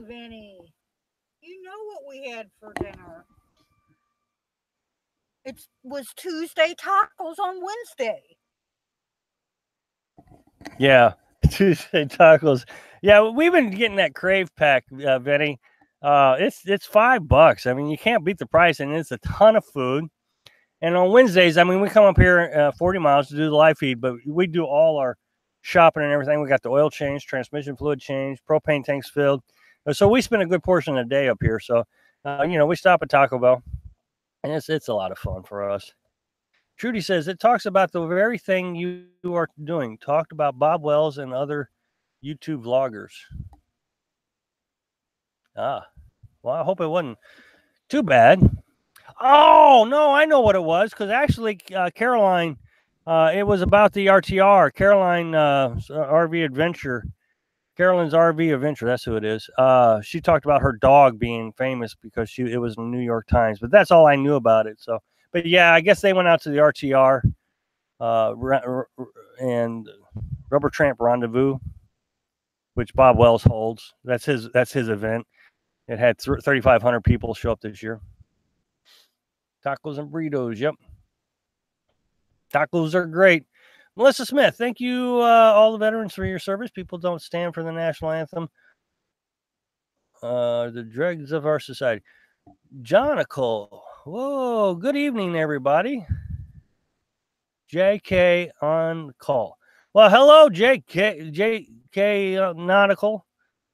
Vinny. You know what we had for dinner? It was Tuesday tacos on Wednesday. Yeah, Tuesday tacos. Yeah, we've been getting that Crave pack, Vinny. It's $5. I mean, you can't beat the price, and it's a ton of food. And on Wednesdays, I mean, we come up here 40 miles to do the live feed, but we do all our shopping and everything. We got the oil change, transmission fluid change, propane tanks filled. So we spend a good portion of the day up here. So, we stop at Taco Bell, and it's a lot of fun for us. Trudy says it talks about the very thing you are doing. Talked about Bob Wells and other YouTube vloggers. Well, I hope it wasn't too bad. Oh, no, I know what it was, because actually, Caroline, it was about the RTR, Caroline RV Adventure, Carolyn's RV Adventure, that's who it is. She talked about her dog being famous because it was in the New York Times, but that's all I knew about it. So, but yeah, I guess they went out to the RTR and Rubber Tramp Rendezvous, which Bob Wells holds. That's his event. It had 3,500 people show up this year. Tacos and burritos. Yep. Tacos are great. Melissa Smith, thank you, all the veterans, for your service. People don't stand for the national anthem. The dregs of our society. Jonicle. Whoa. Good evening, everybody. JK on call. Well, hello, JK Nautical.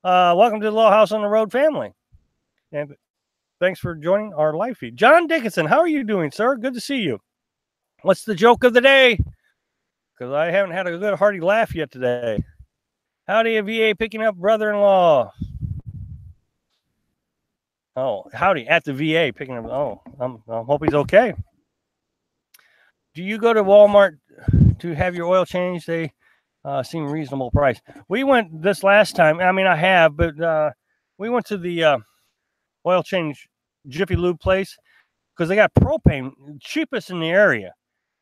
Welcome to the Little House on the Road family. And thanks for joining our live feed. John Dickinson, how are you doing, sir? Good to see you. What's the joke of the day? Because I haven't had a good hearty laugh yet today. Howdy, a VA picking up brother-in-law. Oh, howdy, at the VA picking up. Oh, I hope he's okay. Do you go to Walmart to have your oil changed? They seem reasonable price. We went this last time. I mean, I have, but we went to the oil change Jiffy Lube place because they got propane, cheapest in the area,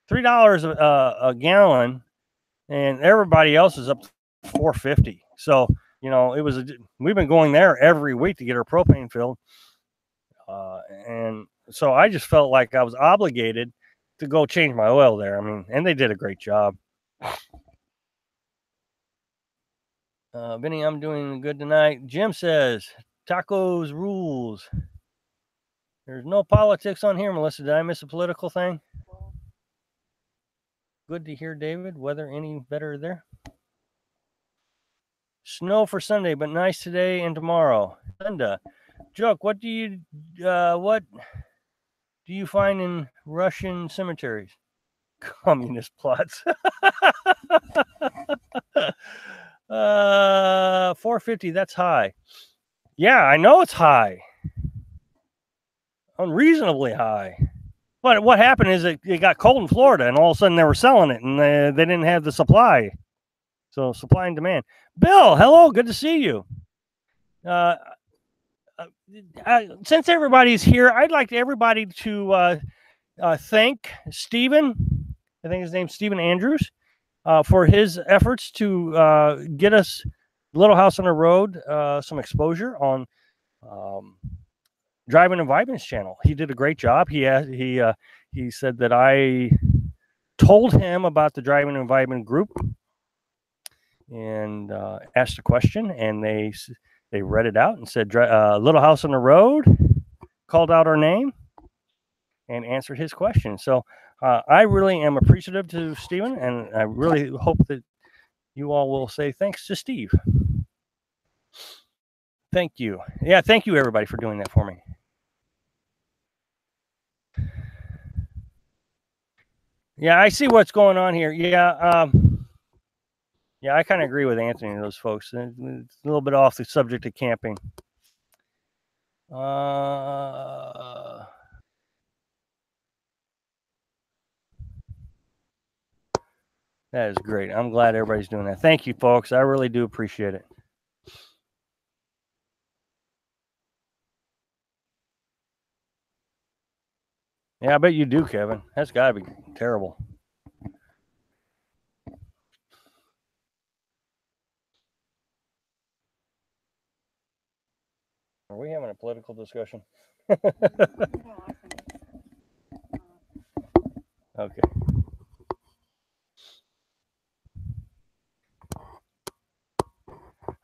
$3 a gallon, and everybody else is up to $4.50. So we've been going there every week to get our propane filled, and so I just felt like I was obligated to go change my oil there. I mean, and they did a great job. Vinny, I'm doing good tonight. Jim says tacos rules. There's no politics on here, Melissa. Did I miss a political thing? Good to hear, David. Weather any better there? Snow for Sunday, but nice today and tomorrow. Linda, joke. What do you find in Russian cemeteries? Communist plots. 450. That's high. Yeah, I know it's high. Unreasonably high. But what happened is it got cold in Florida, and all of a sudden they were selling it, and they didn't have the supply. So supply and demand. Bill, hello, good to see you. Since everybody's here, I'd like everybody to thank Stephen. I think his name's Stephen Andrews, for his efforts to get us Little House on the Road some exposure on Driving and Vibing's channel. He did a great job. He said that I told him about the Driving and Vibing group and asked a question, and they read it out and said Little House on the Road, called out our name and answered his question. So I really am appreciative to Stephen, and I really hope that you all will say thanks to Steve. Thank you. Yeah, thank you, everybody, for doing that for me. Yeah, I see what's going on here. Yeah. Yeah, I kind of agree with Anthony and those folks. It's a little bit off the subject of camping. That is great. I'm glad everybody's doing that. Thank you, folks. I really do appreciate it. Yeah, I bet you do, Kevin. That's got to be terrible. Are we having a political discussion? Okay.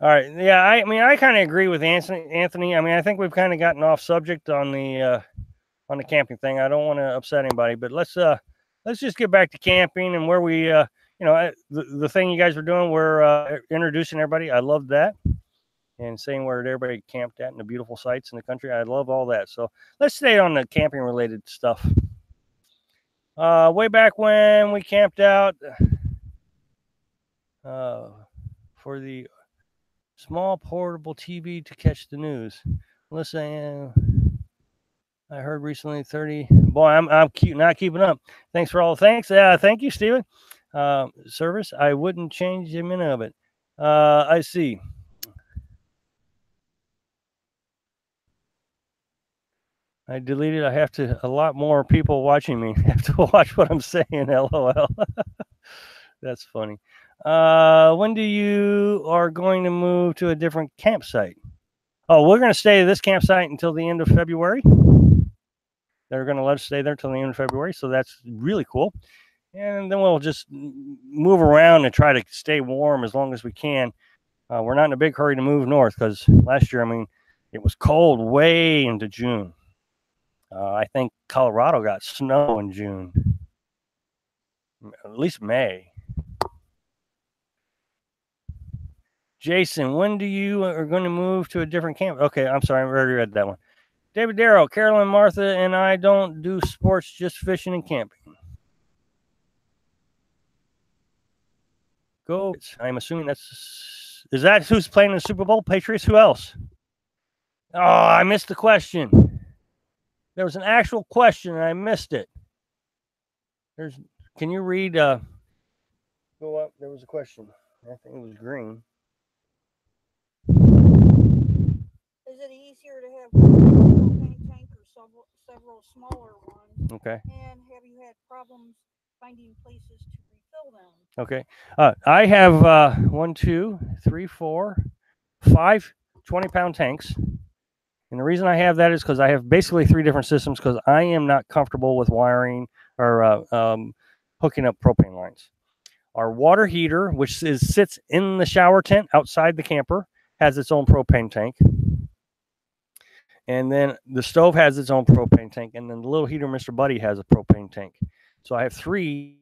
All right. Yeah, I mean, I kind of agree with Anthony. I mean, I think we've kind of gotten off subject on the camping thing. I don't want to upset anybody, but let's just get back to camping and where we the thing you guys were doing. We're introducing everybody. I love that, and saying where everybody camped at and the beautiful sites in the country. I love all that. So let's stay on the camping related stuff. Way back when we camped out for the small portable TV to catch the news. Listen, I heard recently 30. Boy, I'm not keeping up. Thanks for all the thanks. Thank you, Steven. Service, I wouldn't change a minute of it. I see. I deleted. I have to. A lot more people watching me have to watch what I'm saying. LOL. That's funny. When do you are going to move to a different campsite? Oh, we're going to stay at this campsite until the end of February. They're going to let us stay there until the end of February, so that's really cool. And then we'll just move around and try to stay warm as long as we can. We're not in a big hurry to move north because last year, I mean, it was cold way into June. I think Colorado got snow in June, at least May. Jason, when do you are going to move to a different camp? Okay, I'm sorry, I already read that one. David Darrow, Carolyn, Martha, and I don't do sports, just fishing and camping. Go. I'm assuming is that who's playing in the Super Bowl? Patriots? Who else? Oh, I missed the question. There was an actual question and I missed it. Can you read? Go up. There was a question. I think it was green. Is it easier to have one tank or several smaller ones? Okay. And have you had problems finding places to refill them? Okay. I have 1, 2, 3, 4, 5 20-pound tanks. And the reason I have that is because I have basically 3 different systems because I am not comfortable with wiring or hooking up propane lines. Our water heater, which sits in the shower tent outside the camper, has its own propane tank. And then the stove has its own propane tank. And then the little heater, Mr. Buddy, has a propane tank. So I have 3.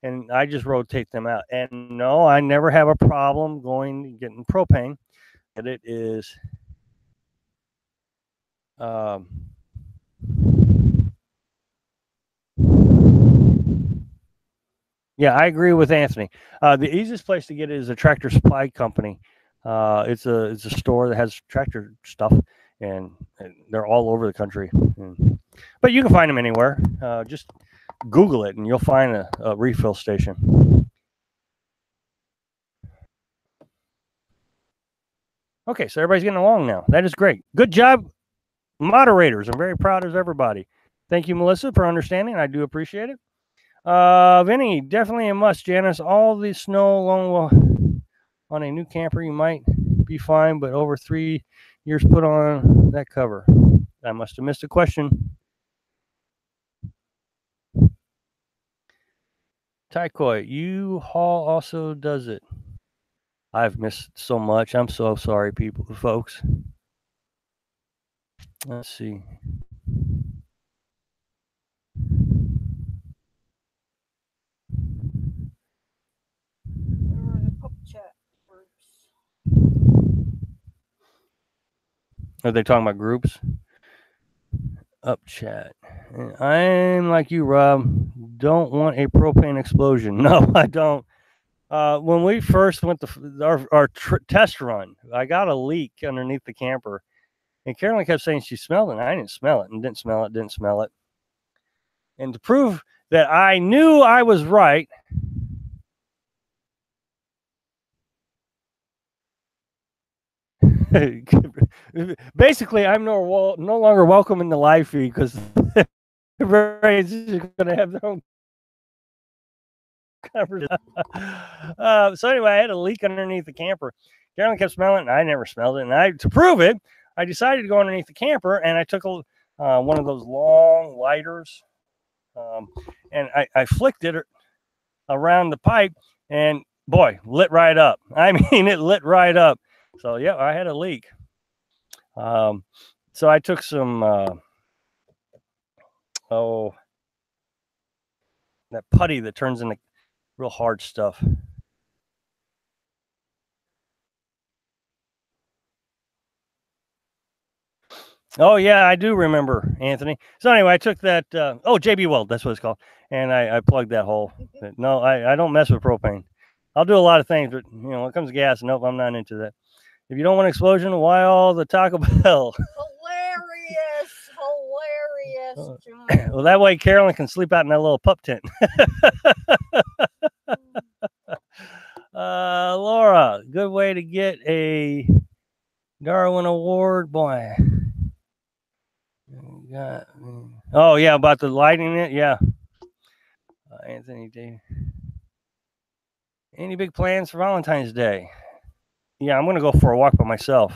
And I just rotate them out. And no, I never have a problem getting propane. And it is yeah, I agree with Anthony. The easiest place to get it is a Tractor Supply Company. It's a store that has tractor stuff, and they're all over the country. But you can find them anywhere. Just Google it, and you'll find a refill station. Okay, so everybody's getting along now. That is great. Good job, moderators. I'm very proud of everybody. Thank you, Melissa, for understanding. I do appreciate it. Vinny, definitely a must, Janice. All the snow along on a new camper, you might be fine, but over 3 years put on that cover. I must have missed a question. Taikoi, U-Haul also does it. I've missed so much. I'm so sorry, folks. Let's see. Are they talking about groups? Up chat. I'm like you, Rob. don't want a propane explosion. No, I don't. When we first went to our test run, I got a leak underneath the camper, and Carolyn kept saying she smelled it, and I didn't smell it, and didn't smell it. And to prove that I knew I was right, basically, I'm no longer welcome in the live feed because everybody's just going to have their own conversation. So anyway, I had a leak underneath the camper. Carolyn kept smelling it, and I never smelled it. And to prove it, I decided to go underneath the camper, and I took one of those long lighters, and I flicked it around the pipe, and boy, lit right up. I mean, it lit right up. So yeah, I had a leak. So I took some that putty that turns into real hard stuff. Oh yeah, I do remember, Anthony. So anyway, I took that. JB Weld, that's what it's called, and I plugged that hole. No, I don't mess with propane. I'll do a lot of things, but when it comes to gas, nope, I'm not into that. If you don't want an explosion, why all the Taco Bell? Hilarious, John. Well, that way Carolyn can sleep out in that little pup tent. Laura, good way to get a Darwin Award, boy. Oh yeah, about the lighting it, yeah. Anthony D. Any big plans for Valentine's Day? Yeah, I'm gonna go for a walk by myself.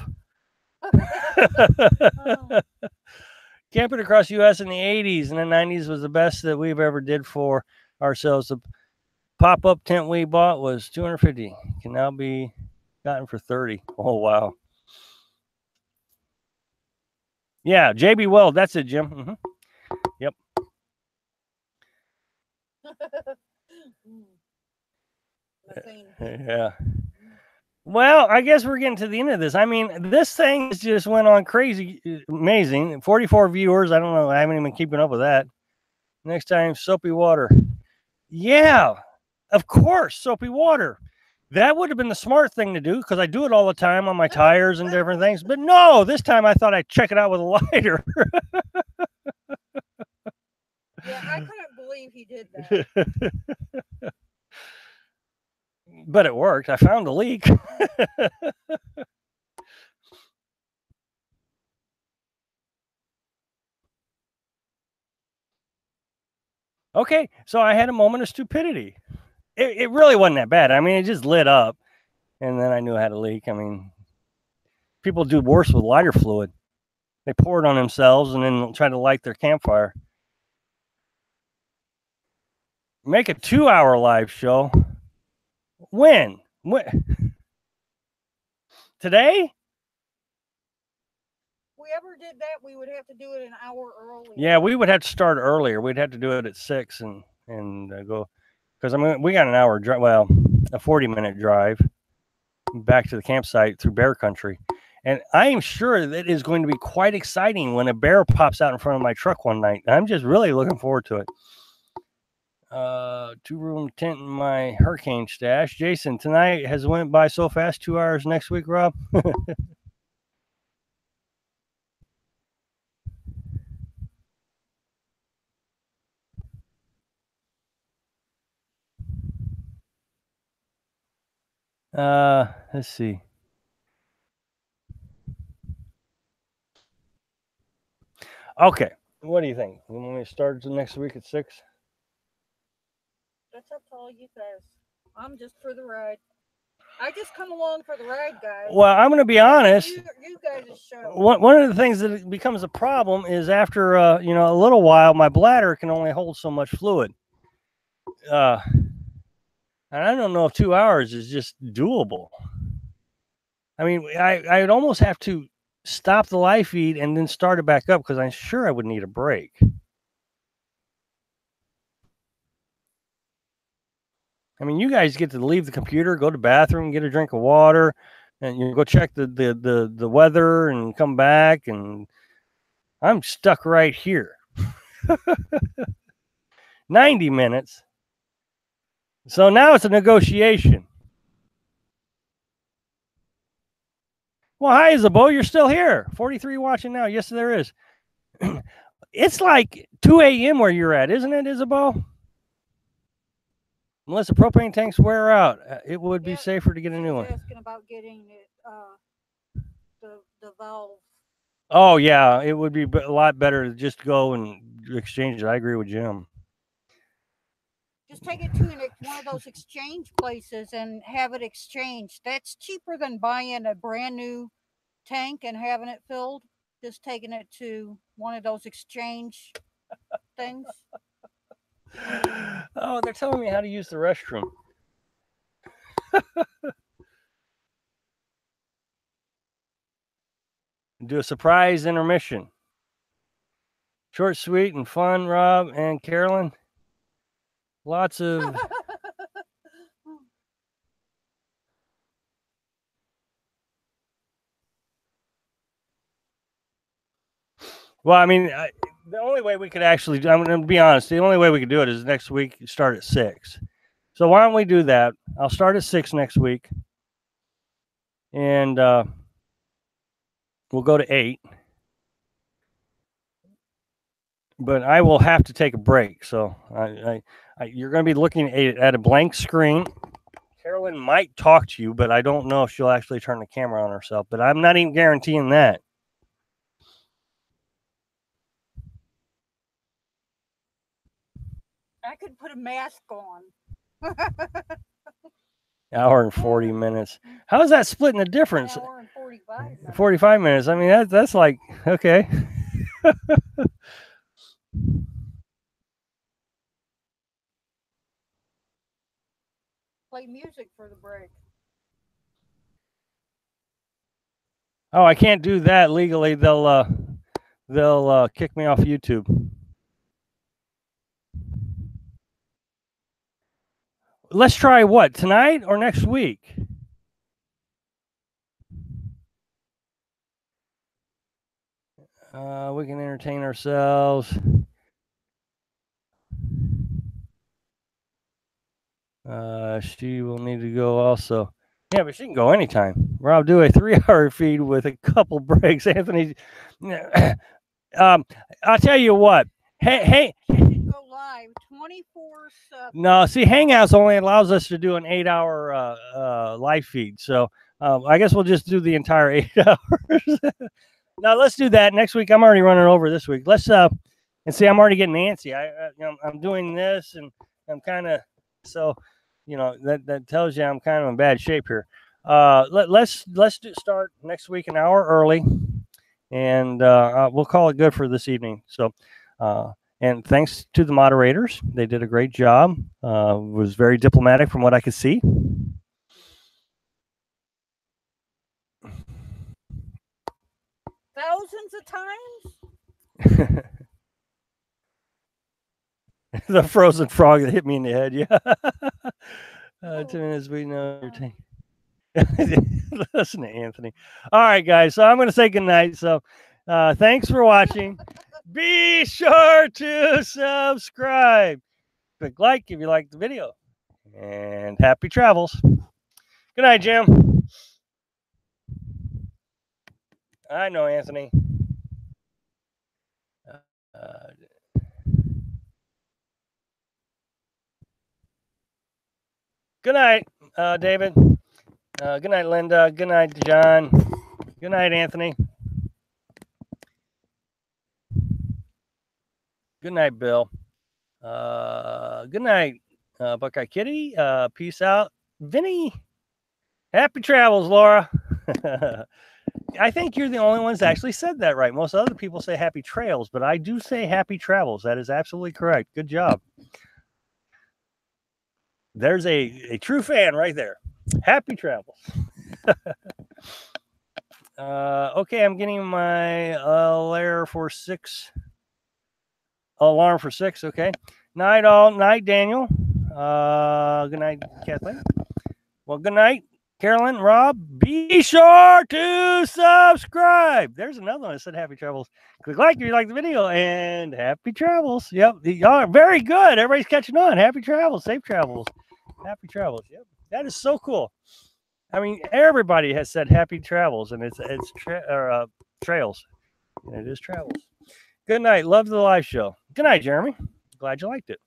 Camping across U.S. in the 80s and the 90s was the best that we've ever did for ourselves. The pop-up tent we bought was $250. Can now be gotten for $30. Oh wow. Yeah, JB Weld. That's it, Jim. Mm-hmm. Yep. Yeah. Well, I guess we're getting to the end of this. I mean, this thing just went on crazy, amazing. 44 viewers. I don't know. I haven't even been keeping up with that. Next time, soapy water. Yeah, of course, soapy water. That would have been the smart thing to do because I do it all the time on my tires and different things. But no, this time I thought I'd check it out with a lighter. Yeah, I couldn't believe he did that. But it worked. I found a leak. Okay, so I had a moment of stupidity. It really wasn't that bad. I mean, it just lit up, and then I knew I had a leak. I mean, people do worse with lighter fluid. They pour it on themselves and then try to light their campfire. Make a 2-hour live show. When? Today? If we ever did that, we would have to do it an hour earlier. Yeah, we would have to start earlier. We'd have to do it at 6 and go, because I mean we got an hour drive. Well, a 40-minute drive back to the campsite through bear country, and I am sure that is going to be quite exciting when a bear pops out in front of my truck one night. I'm just really looking forward to it. 2-room tent in my hurricane stash. Jason, tonight has went by so fast. 2 hours next week, Rob. Let's see. Okay, what do you think? You want me to start next week at 6? That's up to all you guys. I'm just for the ride. I just come along for the ride, guys. Well, I'm going to be honest. You guys' show. One of the things that becomes a problem is after a little while, my bladder can only hold so much fluid. And I don't know if 2 hours is just doable. I mean, I would almost have to stop the live feed and then start it back up because I'm sure I would need a break. I mean, you guys get to leave the computer, go to the bathroom, get a drink of water, and you go check the weather and come back, and I'm stuck right here. 90 minutes. So now it's a negotiation. Well, hi, Isabel. You're still here. 43 watching now. Yes, there is. It's like 2 a.m. where you're at, isn't it, Isabel? Unless the propane tanks wear out, it would be safer to get a new one. Asking about getting it, the valve. Oh, yeah. It would be a lot better to just go and exchange it. I agree with Jim. Just take it to one of those exchange places and have it exchanged. That's cheaper than buying a brand new tank and having it filled. Just taking it to one of those exchange things. Oh, they're telling me how to use the restroom. Do a surprise intermission. Short, sweet, and fun, Rob and Carolyn. Lots of... Well, I mean, the only way we could actually, I'm going to be honest, the only way we could do it is next week, start at 6. So why don't we do that? I'll start at 6 next week. And we'll go to 8. But I will have to take a break. So you're going to be looking at a blank screen. Carolyn might talk to you, but I don't know if she'll actually turn the camera on herself. But I'm not even guaranteeing that. I could put a mask on. Hour and 40 minutes. How is that splitting the difference? An hour and 45 minutes. 45 minutes. I mean, that's like, okay. Play music for the break. Oh, I can't do that legally. They'll kick me off YouTube. Let's try what, tonight or next week? We can entertain ourselves. She will need to go also. Yeah, but she can go anytime. Rob, do a 3-hour feed with a couple breaks. Anthony, I'll tell you what. Hey. Go live 24/7. No, see, Hangouts only allows us to do an 8-hour live feed. So I guess we'll just do the entire 8 hours. Now let's do that next week. I'm already running over this week. Let's and see. I'm already getting antsy. I'm doing this, and I'm kind of so. That tells you I'm kind of in bad shape here. Let's start next week an hour early, and we'll call it good for this evening. So, and thanks to the moderators, they did a great job. Was very diplomatic from what I could see. Thousands of times. The frozen frog that hit me in the head. Yeah. 2 minutes. We know your tank. Listen to Anthony. All right, guys. So I'm going to say goodnight. So thanks for watching. Be sure to subscribe. Click like if you like the video. And happy travels. Good night, Jim. I know, Anthony. Good night, David. Good night, Linda. Good night, John. Good night, Anthony. Good night, Bill. Good night, Buckeye Kitty. Peace out, Vinny. Happy travels, Laura. I think you're the only ones that actually said that right. Most other people say happy trails, but I do say happy travels. That is absolutely correct. Good job. There's a true fan right there. Happy travels. Okay, I'm getting my alarm for 6. Alarm for 6. Okay. Night all. Night, Daniel. Good night, Kathleen. Well, good night, Carolyn, Rob, be sure to subscribe. There's another one that said happy travels. Click like if you like the video, and happy travels. Yep, y'all are very good. Everybody's catching on. Happy travels, safe travels, happy travels. Yep, that is so cool. I mean, everybody has said happy travels, and it's trails. And it is travels. Good night. Love the live show. Good night, Jeremy. Glad you liked it.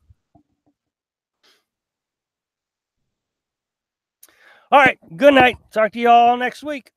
All right. Good night. Talk to you all next week.